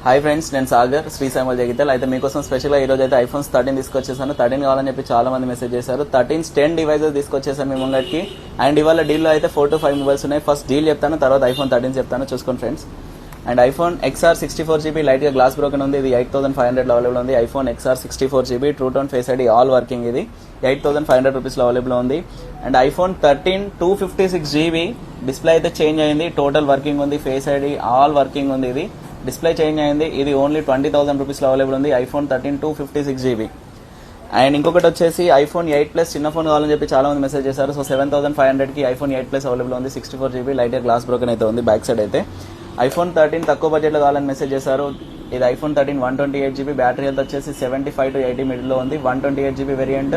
Hi friends, నేను సాగర్ శ్రీ సైమల్ జగిత్యాల. అయితే మీకోసం స్పెషల్గా ఈరోజు అయితే ఐఫోన్స్ 13 తీసుకొచ్చేసాను. 13 కావాలని చెప్పి చాలా మంది మెసేజ్ చేశారు. 13 10 డివైజెస్ తీసుకొచ్చేసాను మీ ముంగటికి. అండ్ ఇవాళ డీల్లో అయితే 4 to 5 మొబైల్స్ ఉన్నాయి. ఫస్ట్ డీల్ చెప్తాను, తర్వాత ఐఫోన్ 13 చెప్తాను, చూసుకోండి friends. And iPhone XR 64GB లైట్గా గ్లాస్ బ్రోకెన్ ఉంది. ఇది 8500 అవైలబుల్ ఉంది. IPhone XR 64GB true tone face ID all working. ఇది 8500 రూపీస్లో అవైలబుల్ ఉంది. అండ్ ఐఫోన్ 13 256GB డిస్ప్లే అయితే చేంజ్ అయింది. టోటల్ వర్కింగ్ ఉంది. ఫేస్ ఐడి ఆల్ వర్కింగ్ ఉంది. ఇది డిస్ప్లే చేంజ్ అయింది. ఇది ఓన్లీ 20,000 రూపీస్లో అవైలబుల్ ఉంది. IPhone 13 256GB. అండ్ ఇంకొకటి వచ్చేసి ఐఫోన్ 8 చిన్న ఫోన్ కావాలని చెప్పి చాలా మంది మెసేజ్ చేశారు. సో 7,500కి ఐఫోన్ 8 అవైలబుల్ ఉంది. 64GB లైట్గా గ్లాస్ బ్రోకెన్ అయితే ఉంది బ్యాక్ సైడ్ అయితే. ఐఫోన్ 13 తక్కువ బడ్జెట్లో కావాలని మెసేజ్ చేశారు. ఇది ఐఫోన్ 13 128GB బ్యాటరీ హెల్త్ వచ్చేసి 75 to 80 మిడిల్లో ఉంది. 128GB వేరియంట్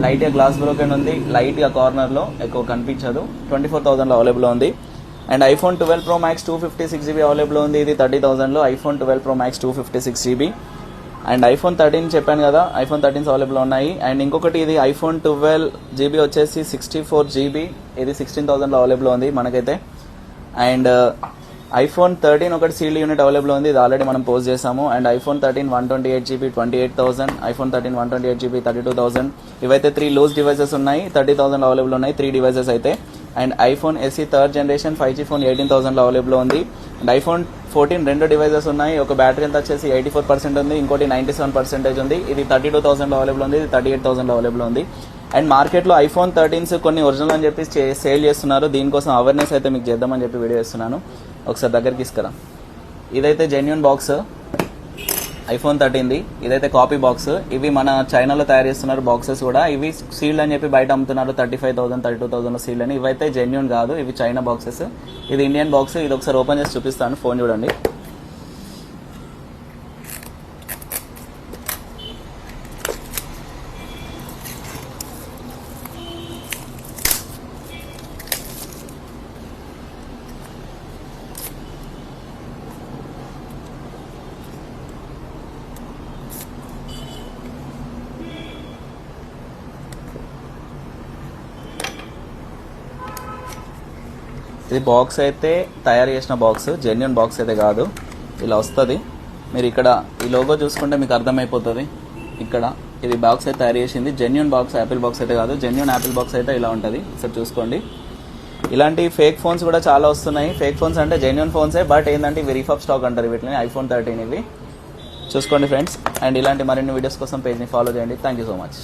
లైట్గా గ్లాస్ బ్రోకెన్ ఉంది. లైట్గా కార్నర్లో ఎక్కువ కనిపించదు. 24,000లో అవైలబుల్ ఉంది. And iPhone 12 Pro Max 256GB available ఉంది. ఇది 30,000లో iPhone 12 Pro Max 256GB. And iPhone 13 చెప్పాను కదా, ఐఫోన్ 13 అవైలబుల్ ఉన్నాయి. అండ్ ఇంకొకటి ఇది ఐఫోన్ 12GB వచ్చేసి 64GB. ఇది 16,000లో అవైలబుల్ ఉంది మనకైతే. అండ్ ఐఫోన్ 13 ఒకటి సీల్డ్ యూనిట్ అవైలబుల్ ఉంది. ఇది ఆల్రెడీ మనం పోస్ట్ చేసాము. And iPhone 13 128GB 28,000. IPhone 13 128GB 32,000. ఇవైతే 3 లూజ్ డివైసెస్ ఉన్నాయి. 30,000లో అవైలబుల్ ఉన్నాయి 3 డివైసెస్ అయితే. And iPhone SE 3rd generation 5G phone 18,000లో అవైలబుల్ ఉంది. అండ్ ఐఫోన్ 14 2 డివైసెస్ ఉన్నాయి. ఒక బ్యాటరీ ఎంత వచ్చేసి 84% ఉంది, ఇంకోటి 97% ఉంది. ఇది 32,000లో అవైలబుల్ ఉంది. ఇది 38,000లో అవైలబుల్ ఉంది. అండ్ మార్కెట్లో ఐఫోన్ 13s కొన్ని ఒరిజినల్ అని చెప్పి సేల్ చేస్తున్నారు. దీనికోసం అవేర్నెస్ అయితే మీకు చేద్దామని చెప్పి వీడియో చేస్తున్నాను. ఒకసారి దగ్గరికి తీసుకురా. ఇదైతే జెన్యూన్ బాక్స్ ఐఫోన్ 13ది. ఇదైతే కాపీ బాక్స్. ఇవి మన చైనాలో తయారు చేస్తున్నారు బాక్సెస్ కూడా. ఇవి సీల్డ్ అని చెప్పి బయట అమ్ముతున్నారు 35,000 32,000 సీల్డ్ అని. ఇవైతే జెన్యూన్ కాదు, ఇవి చైనా బాక్సెస్. ఇది ఇండియన్ బాక్స్. ఇది ఒకసారి ఓపెన్ చేసి చూపిస్తాను. ఫోన్ చూడండి. ఇది బాక్స్ అయితే తయారు చేసిన బాక్స్, జెన్యూన్ బాక్స్ అయితే కాదు. ఇలా వస్తుంది. మీరు ఇక్కడ ఈ లోగో చూసుకుంటే మీకు అర్థమైపోతుంది. ఇక్కడ ఇది బాక్స్ అయితే తయారు చేసింది జెన్యూన్ బాక్స్, యాపిల్ బాక్స్ అయితే కాదు. జెన్యూన్ యాపిల్ బాక్స్ అయితే ఇలా ఉంటుంది. ఒకసారి చూసుకోండి. ఇలాంటి ఫేక్ ఫోన్స్ కూడా చాలా వస్తున్నాయి. ఫేక్ ఫోన్స్ అంటే జెన్యూన్ ఫోన్సే, బట్ ఏంటంటే ఇవి రీఫ్ స్టాక్ అంటారు వీటిని. ఐఫోన్ 13 ఇవి చూసుకోండి ఫ్రెండ్స్. అండ్ ఇలాంటి మరిన్ని వీడియోస్ కోసం పేజ్ని ఫాలో చేయండి. Thank you so much.